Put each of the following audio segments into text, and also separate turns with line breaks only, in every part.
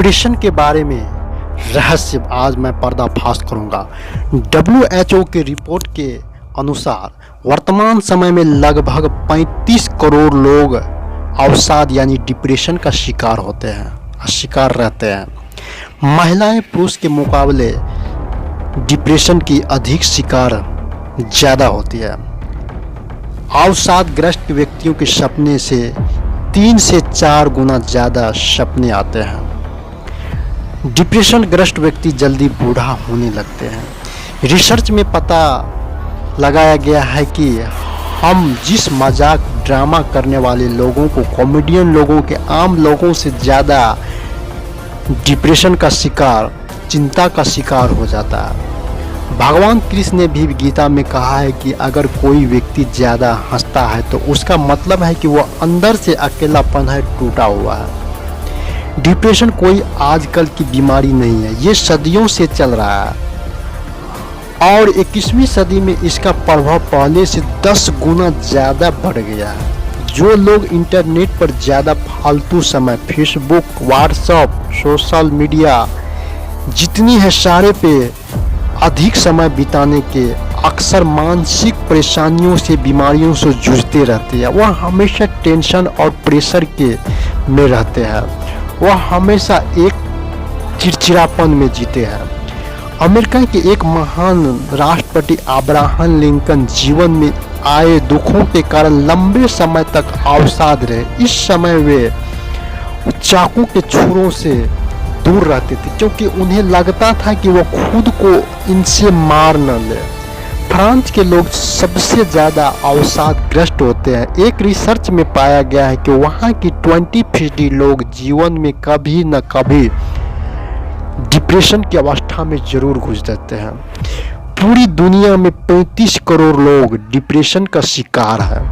Depression के बारे में रहस्य आज मैं पर्दाफाश करूंगा। WHO के रिपोर्ट के अनुसार वर्तमान समय में लगभग 35 करोड़ लोग अवसाद यानी डिप्रेशन का शिकार रहते हैं। महिलाएं पुरुष के मुकाबले डिप्रेशन की अधिक शिकार ज़्यादा होती है। अवसादग्रस्त व्यक्तियों के सपने से 3 से 4 गुना ज़्यादा सपने आते हैं। डिप्रेशन ग्रस्त व्यक्ति जल्दी बूढ़ा होने लगते हैं। रिसर्च में पता लगाया गया है कि हम जिस मजाक ड्रामा करने वाले लोगों को कॉमेडियन लोगों के आम लोगों से ज़्यादा डिप्रेशन का शिकार, चिंता का शिकार हो जाता है। भगवान कृष्ण ने भी गीता में कहा है कि अगर कोई व्यक्ति ज़्यादा हंसता है तो उसका मतलब है कि वो अंदर से अकेलापन है, टूटा हुआ है। डिप्रेशन कोई आजकल की बीमारी नहीं है, ये सदियों से चल रहा है और 21वीं सदी में इसका प्रभाव पहले से 10 गुना ज़्यादा बढ़ गया है। जो लोग इंटरनेट पर ज़्यादा फालतू समय फेसबुक, व्हाट्सएप, सोशल मीडिया जितनी है सारे पे अधिक समय बिताने के अक्सर मानसिक परेशानियों से, बीमारियों से जूझते रहते हैं। वह हमेशा टेंशन और प्रेशर के में रहते हैं। वह हमेशा एक चिड़चिड़ापन में जीते हैं। अमेरिका के एक महान राष्ट्रपति अब्राहम लिंकन जीवन में आए दुखों के कारण लंबे समय तक अवसाद रहे। इस समय वे चाकू के छुरों से दूर रहते थे क्योंकि उन्हें लगता था कि वो खुद को इनसे मार न ले। फ्रांस के लोग सबसे ज़्यादा अवसादग्रस्त होते हैं। एक रिसर्च में पाया गया है कि वहाँ की 20% लोग जीवन में कभी न कभी डिप्रेशन की अवस्था में जरूर घुस जाते हैं। पूरी दुनिया में 35 करोड़ लोग डिप्रेशन का शिकार हैं।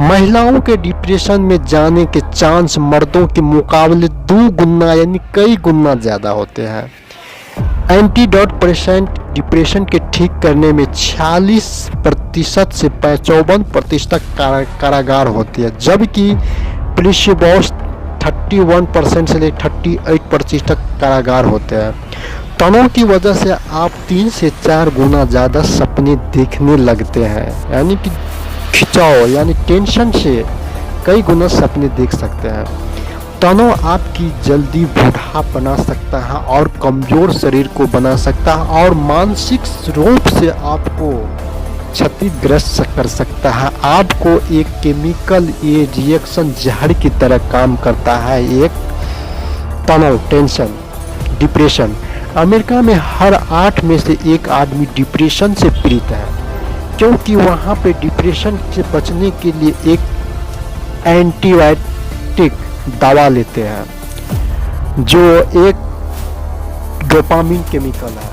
महिलाओं के डिप्रेशन में जाने के चांस मर्दों के मुकाबले 2 गुना यानी कई गुना ज़्यादा होते हैं। एंटीडोट पेशेंट डिप्रेशन के ठीक करने में 46% से 54% कारागार होती है, जबकि प्लेसिबो 31% से लेकर 38% कारागार होते हैं। तनाव की वजह से आप 3 से 4 गुना ज़्यादा सपने देखने लगते हैं, यानी कि खिंचाव यानी टेंशन से कई गुना सपने देख सकते हैं। तनाव आपकी जल्दी बूढ़ा बना सकता है और कमज़ोर शरीर को बना सकता है और मानसिक रूप से आपको क्षतिग्रस्त कर सकता है। आपको एक केमिकल ये रिएक्शन जहर की तरह काम करता है। एक तनाव, टेंशन, डिप्रेशन। अमेरिका में हर 8 में से 1 आदमी डिप्रेशन से पीड़ित है क्योंकि वहाँ पे डिप्रेशन से बचने के लिए एक एंटीबायोटिक दवा लेते हैं जो एक डोपामिन केमिकल है।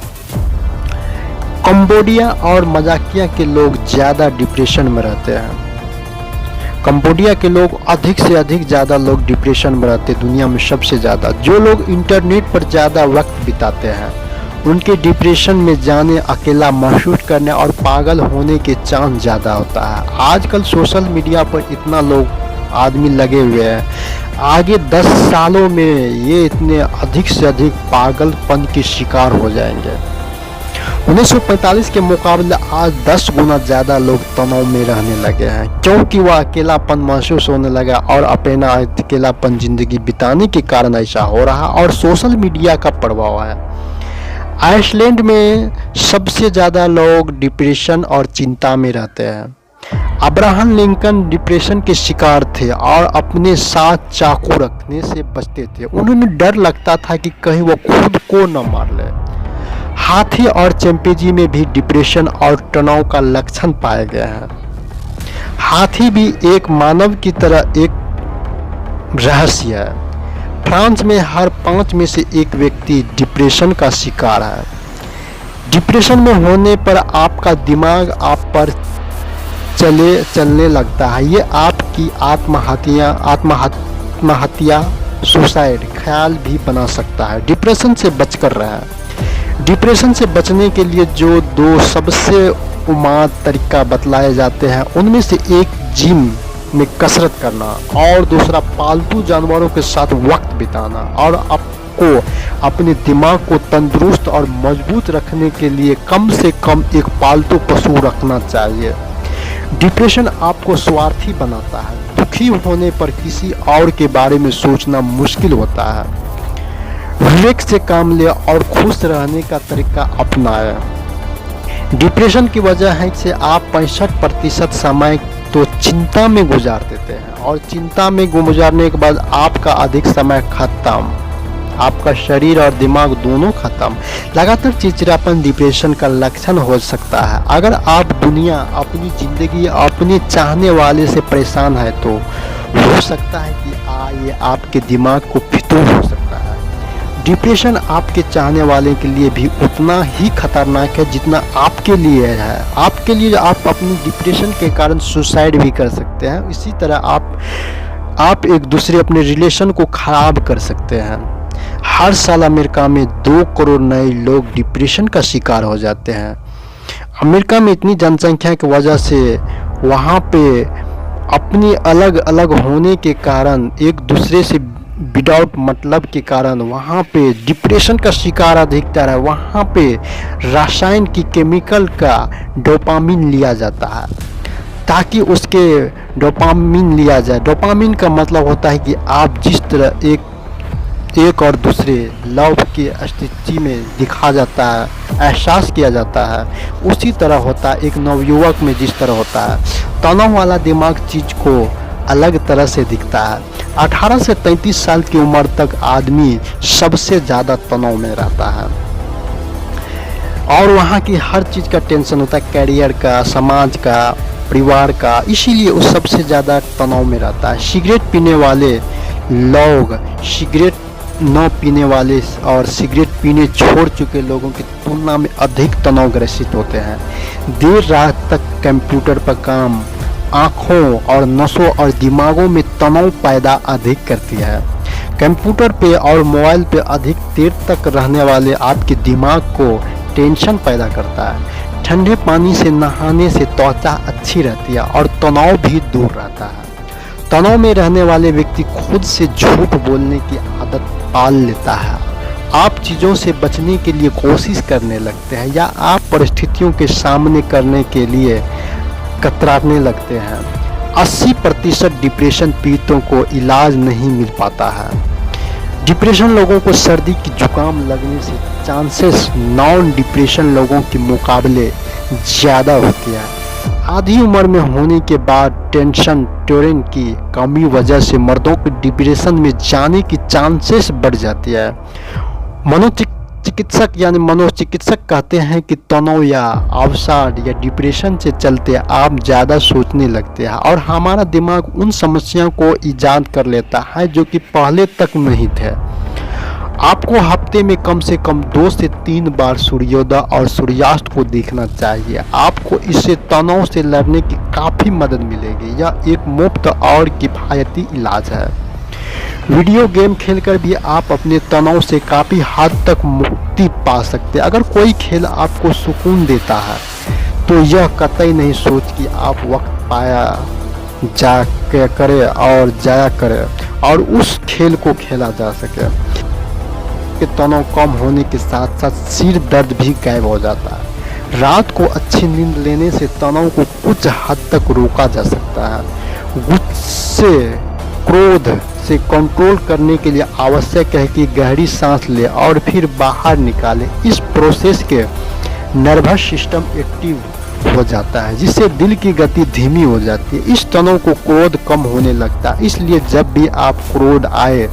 कंबोडिया और मजाकिया के लोग ज़्यादा डिप्रेशन में रहते हैं। कंबोडिया के लोग अधिक से अधिक ज़्यादा लोग डिप्रेशन में रहते हैं, दुनिया में सबसे ज़्यादा। जो लोग इंटरनेट पर ज़्यादा वक्त बिताते हैं उनके डिप्रेशन में जाने, अकेला महसूस करने और पागल होने के चांस ज़्यादा होता है। आजकल सोशल मीडिया पर इतना लोग आदमी लगे हुए हैं, आगे 10 सालों में ये इतने अधिक से अधिक पागलपन के शिकार हो जाएंगे। 1945 के मुकाबले आज 10 गुना ज़्यादा लोग तनाव में रहने लगे हैं क्योंकि वह अकेलापन महसूस होने लगा और अपना अकेलापन जिंदगी बिताने के कारण ऐसा हो रहा और सोशल मीडिया का प्रभाव है। आइसलैंड में सबसे ज़्यादा लोग डिप्रेशन और चिंता में रहते हैं। अब्राहम लिंकन डिप्रेशन के शिकार थे और अपने साथ चाकू रखने से बचते थे। उन्हें डर लगता था कि कहीं वो खुद को न मार ले। हाथी और चिंपैंजी में भी डिप्रेशन और तनाव का लक्षण पाए गए हैं। हाथी भी एक मानव की तरह एक रहस्य है। फ्रांस में हर 5 में से 1 व्यक्ति डिप्रेशन का शिकार है। डिप्रेशन में होने पर आपका दिमाग आप पर चलने लगता है। ये आपकी आत्महत्या, सुसाइड ख्याल भी बना सकता है। डिप्रेशन से बचकर रहें। डिप्रेशन से बचने के लिए जो 2 सबसे उम्माद तरीका बतलाए जाते हैं उनमें से एक जिम में कसरत करना और दूसरा पालतू जानवरों के साथ वक्त बिताना और आपको अपने दिमाग को तंदुरुस्त और मजबूत रखने के लिए कम से कम एक पालतू पशु रखना चाहिए। डिप्रेशन आपको स्वार्थी बनाता है। दुखी होने पर किसी और के बारे में सोचना मुश्किल होता है। विवेक से काम ले और खुश रहने का तरीका अपनाएं। डिप्रेशन की वजह है कि आप 65% समय तो चिंता में गुजार देते हैं और चिंता में गुजारने के बाद आपका अधिक समय खत्म, आपका शरीर और दिमाग दोनों खत्म। लगातार चिड़चिड़ापन डिप्रेशन का लक्षण हो सकता है। अगर आप दुनिया, अपनी जिंदगी, अपने चाहने वाले से परेशान है तो हो सकता है कि ये आपके दिमाग को फितूर हो सकता है। डिप्रेशन आपके चाहने वाले के लिए भी उतना ही खतरनाक है जितना आपके लिए है। आपके लिए आप अपनी डिप्रेशन के कारण सुसाइड भी कर सकते हैं। इसी तरह आप एक दूसरे अपने रिलेशन को खराब कर सकते हैं। हर साल अमेरिका में 2 करोड़ नए लोग डिप्रेशन का शिकार हो जाते हैं। अमेरिका में इतनी जनसंख्या की वजह से वहाँ पे अपनी अलग अलग होने के कारण, एक दूसरे से विदाउट मतलब के कारण वहाँ पे डिप्रेशन का शिकार अधिकतर है। वहाँ पे रसायन की केमिकल का डोपामिन लिया जाता है ताकि उसके डोपामिन लिया जाए। डोपामिन का मतलब होता है कि आप जिस तरह एक और दूसरे लव की स्थिति में दिखा जाता है, एहसास किया जाता है, उसी तरह होता है एक नवयुवक में जिस तरह होता है। तनाव वाला दिमाग चीज को अलग तरह से दिखता है। 18 से 33 साल की उम्र तक आदमी सबसे ज़्यादा तनाव में रहता है और वहाँ की हर चीज़ का टेंशन होता है, करियर का, समाज का, परिवार का, इसीलिए वो सबसे ज़्यादा तनाव में रहता है। सिगरेट पीने वाले लोग सिगरेट न पीने वाले और सिगरेट पीने छोड़ चुके लोगों की तुलना में अधिक तनाव ग्रसित होते हैं। देर रात तक कंप्यूटर पर काम आँखों और नसों और दिमागों में तनाव पैदा अधिक करती है। कंप्यूटर पे और मोबाइल पे अधिक देर तक रहने वाले आपके दिमाग को टेंशन पैदा करता है। ठंडे पानी से नहाने से त्वचा अच्छी रहती है और तनाव भी दूर रहता है। तनाव में रहने वाले व्यक्ति खुद से झूठ बोलने की आदत पाल लेता है। आप चीज़ों से बचने के लिए कोशिश करने लगते हैं या आप परिस्थितियों के सामने करने के लिए कतराने लगते हैं। 80% डिप्रेशन पीड़ितों को इलाज नहीं मिल पाता है। डिप्रेशन लोगों को सर्दी की जुकाम लगने से चांसेस नॉन डिप्रेशन लोगों के मुकाबले ज़्यादा होती है। आधी उम्र में होने के बाद टेंशन टोरेंट की कमी वजह से मर्दों को डिप्रेशन में जाने की चांसेस बढ़ जाती है। मनोचिकित्सक कहते हैं कि तनाव या अवसाद या डिप्रेशन से चलते आप ज़्यादा सोचने लगते हैं और हमारा दिमाग उन समस्याओं को ईजाद कर लेता है जो कि पहले तक नहीं थे। आपको हफ्ते में कम से कम 2 से 3 बार सूर्योदय और सूर्यास्त को देखना चाहिए। आपको इससे तनाव से लड़ने की काफ़ी मदद मिलेगी। यह एक मुफ्त और किफ़ायती इलाज है। वीडियो गेम खेलकर भी आप अपने तनाव से काफ़ी हद तक मुक्ति पा सकते हैं। अगर कोई खेल आपको सुकून देता है तो यह कतई नहीं सोच कि आप वक्त पाया जाया करे और उस खेल को खेला जा सके। के तनाव कम होने के साथ साथ सिर दर्द भी गायब हो जाता है। रात को अच्छी नींद लेने से तनाव को कुछ हद तक रोका जा सकता है। गुस्से, क्रोध से कंट्रोल करने के लिए आवश्यक है कि गहरी सांस ले और फिर बाहर निकाले। इस प्रोसेस के नर्वस सिस्टम एक्टिव हो जाता है जिससे दिल की गति धीमी हो जाती है। इस तनाव को क्रोध कम होने लगता है। इसलिए जब भी आप क्रोध आए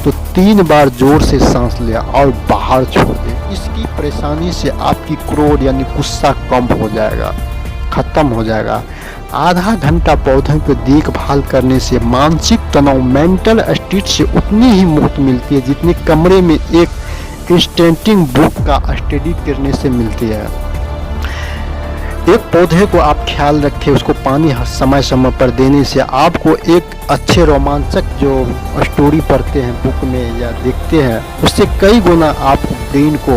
तो 3 बार जोर से सांस लें और बाहर छोड़ दें। इसकी परेशानी से आपकी क्रोध यानी गुस्सा कम हो जाएगा, खत्म हो जाएगा। आधा घंटा पौधों की देखभाल करने से मानसिक तनाव मेंटल स्टेट से उतनी ही मुक्त मिलती है जितनी कमरे में एक इंस्टेंटिंग बुक का स्टडी करने से मिलती है। एक पौधे को आप ख्याल रखें, उसको पानी समय समय पर देने से आपको एक अच्छे रोमांचक जो स्टोरी पढ़ते हैं बुक में या देखते हैं उससे कई गुना आप ब्रेन को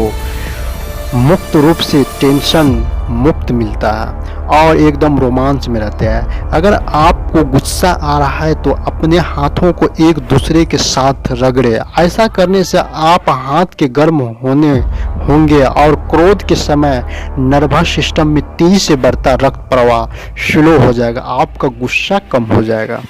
मुक्त रूप से टेंशन मुक्त मिलता है और एकदम रोमांच में रहते हैं। अगर आपको गुस्सा आ रहा है तो अपने हाथों को एक दूसरे के साथ रगड़े। ऐसा करने से आप हाथ के गर्म होंगे और क्रोध के समय नर्वस सिस्टम में तेजी से बढ़ता रक्त प्रवाह स्लो हो जाएगा, आपका गुस्सा कम हो जाएगा।